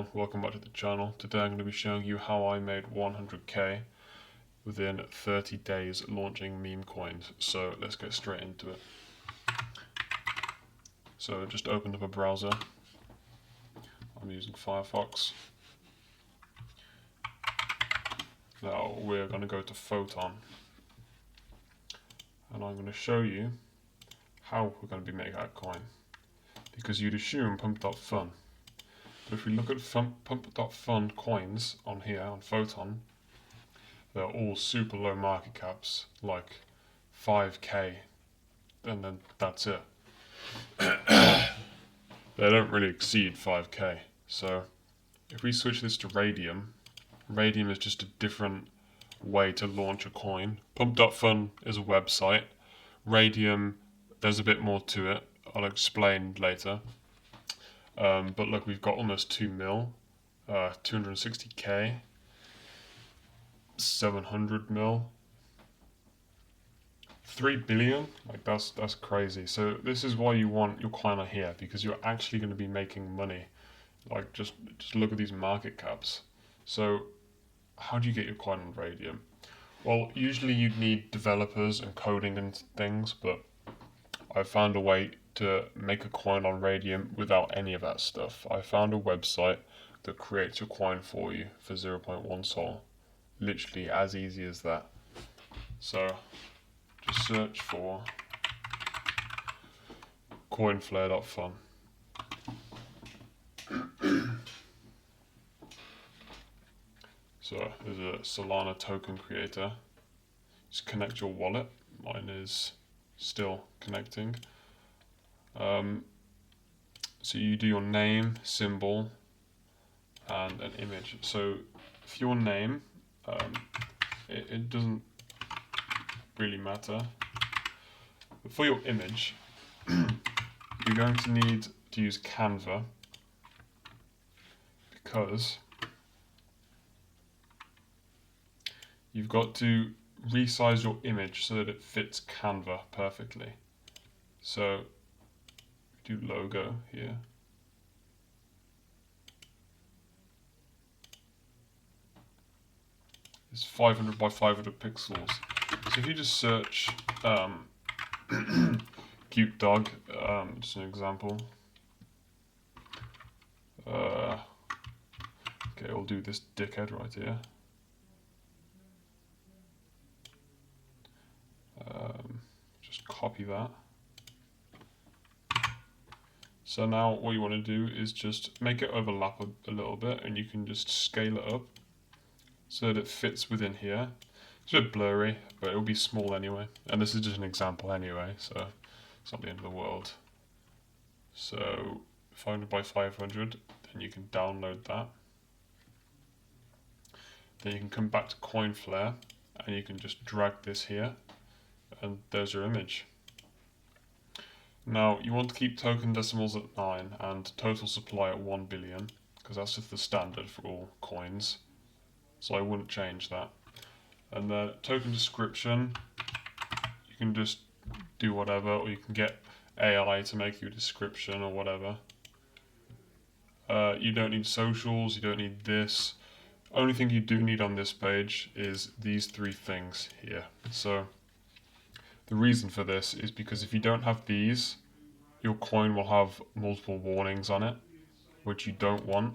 everyone, welcome back to the channel. Today I'm going to be showing you how I made 100k within 30 days launching meme coins. So let's get straight into it. So just opened up a browser. I'm using Firefox. Now we're going to go to Photon and I'm going to show you how we're going to be making that coin, because you'd assume pump.fun. But if we look at pump.fun coins on here on Photon, they're all super low market caps, like 5k, and then that's it. They don't really exceed 5k. So if we switch this to Radium, Radium is just a different way to launch a coin. Pump.fun is a website. Radium, there's a bit more to it. I'll explain later. But look, we've got almost 2 mil, 260k, 700 mil, 3 billion. Like that's crazy. So this is why you want your coin on here, because you're actually going to be making money. Like just look at these market caps. So how do you get your coin on Radium? Well, usually you'd need developers and coding and things, but I found a way to make a coin on Radium without any of that stuff. I found a website that creates your coin for you for 0.1 Sol. Literally as easy as that. So just search for coinflare.fun. So there's a Solana token creator. Just connect your wallet. Mine is still connecting. So you do your name, symbol, and an image. So for your name, it doesn't really matter. But for your image, you're going to need to use Canva, because you've got to resize your image so that it fits Canva perfectly. So do logo here. It's 500 by 500 pixels. So if you just search cute dog, just an example. Okay, we'll do this dickhead right here. Just copy that. So now what you want to do is just make it overlap a little bit, and you can just scale it up so that it fits within here. It's a bit blurry, but it'll be small anyway. And this is just an example anyway, so it's not the end of the world. So 500 by 500, then you can download that. Then you can come back to CoinFlare, and you can just drag this here, and there's your image. Now you want to keep token decimals at 9 and total supply at 1 billion, because that's just the standard for all coins. So I wouldn't change that. And the token description, you can just do whatever, or you can get AI to make you a description or whatever. You don't need socials, you don't need this. Only thing you do need on this page is these 3 things here. So the reason for this is because if you don't have these, your coin will have multiple warnings on it, which you don't want.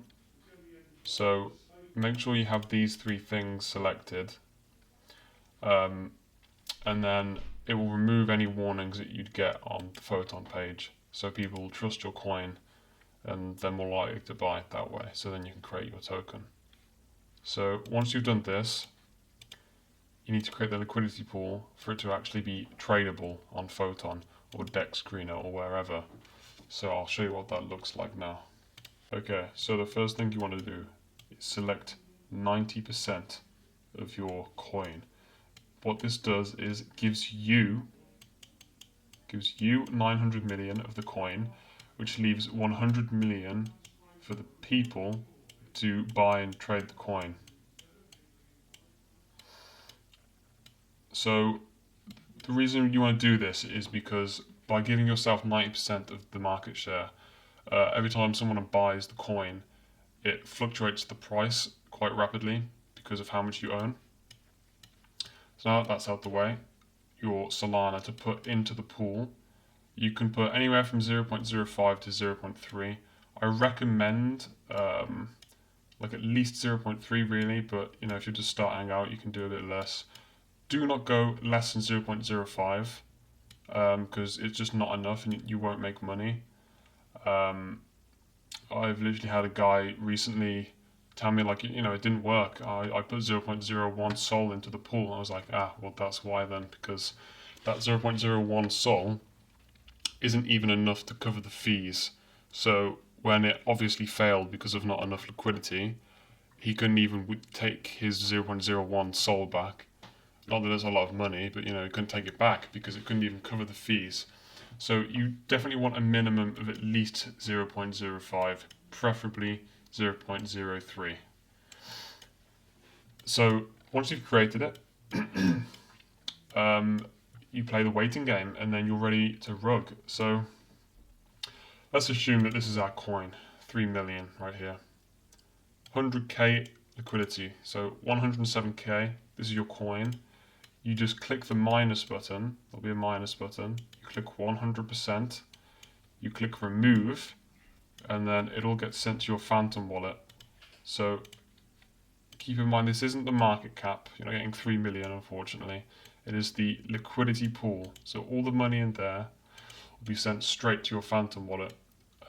So make sure you have these 3 things selected, and then it will remove any warnings that you'd get on the Photon page, so people will trust your coin and they're more likely to buy it that way. So then you can create your token. So once you've done this, you need to create the liquidity pool for it to actually be tradable on Photon or Dex Screener or wherever. So I'll show you what that looks like now. Okay, so the first thing you want to do is select 90% of your coin. What this does is gives you 900 million of the coin, which leaves 100 million for the people to buy and trade the coin. So the reason you want to do this is because by giving yourself 90% of the market share, every time someone buys the coin, it fluctuates the price quite rapidly because of how much you own. So now that that's out the way, your Solana to put into the pool, you can put anywhere from 0.05 to 0.3. I recommend like at least 0.3 really, but you know, if you're just starting out, you can do a bit less. Do not go less than 0.05 because it's just not enough and you won't make money. I've literally had a guy recently tell me, like, you know, it didn't work. I put 0.01 sol into the pool. I was like, well, that's why then, because that 0.01 sol isn't even enough to cover the fees. So when it obviously failed because of not enough liquidity, he couldn't even take his 0.01 sol back. Not that it's a lot of money, but you know, he couldn't take it back because it couldn't even cover the fees. So you definitely want a minimum of at least 0.05, preferably 0.03. So once you've created it, you play the waiting game and then you're ready to rug. So let's assume that this is our coin, 3 million right here. 100k liquidity, so 107k, this is your coin. You just click the minus button, there'll be a minus button, you click 100%, you click remove, and then it'll get sent to your Phantom wallet. So keep in mind, this isn't the market cap, you're not getting 3 million unfortunately, it is the liquidity pool. So all the money in there will be sent straight to your Phantom wallet,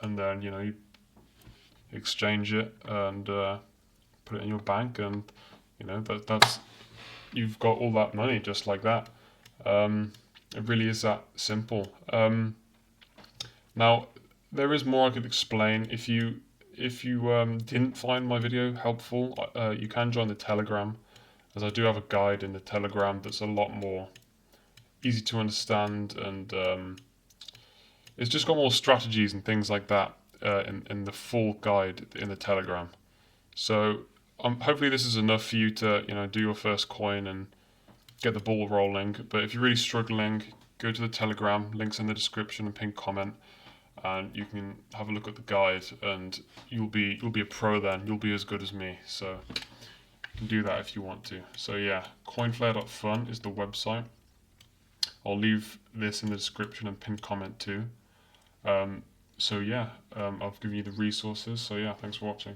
and then you know, you exchange it and put it in your bank, and you know, that's you've got all that money just like that. It really is that simple. Now there is more I could explain. If you didn't find my video helpful, you can join the Telegram, as I do have a guide in the Telegram that's a lot more easy to understand, and it's just got more strategies and things like that in the full guide in the Telegram. So hopefully this is enough for you to, you know, do your first coin and get the ball rolling. But if you're really struggling, go to the Telegram, links in the description and pinned comment, and you can have a look at the guide, and you'll be a pro then. You'll be as good as me. So you can do that if you want to. So yeah, coinflare.fun is the website. I'll leave this in the description and pinned comment too. So yeah, I've given you the resources. So yeah, thanks for watching.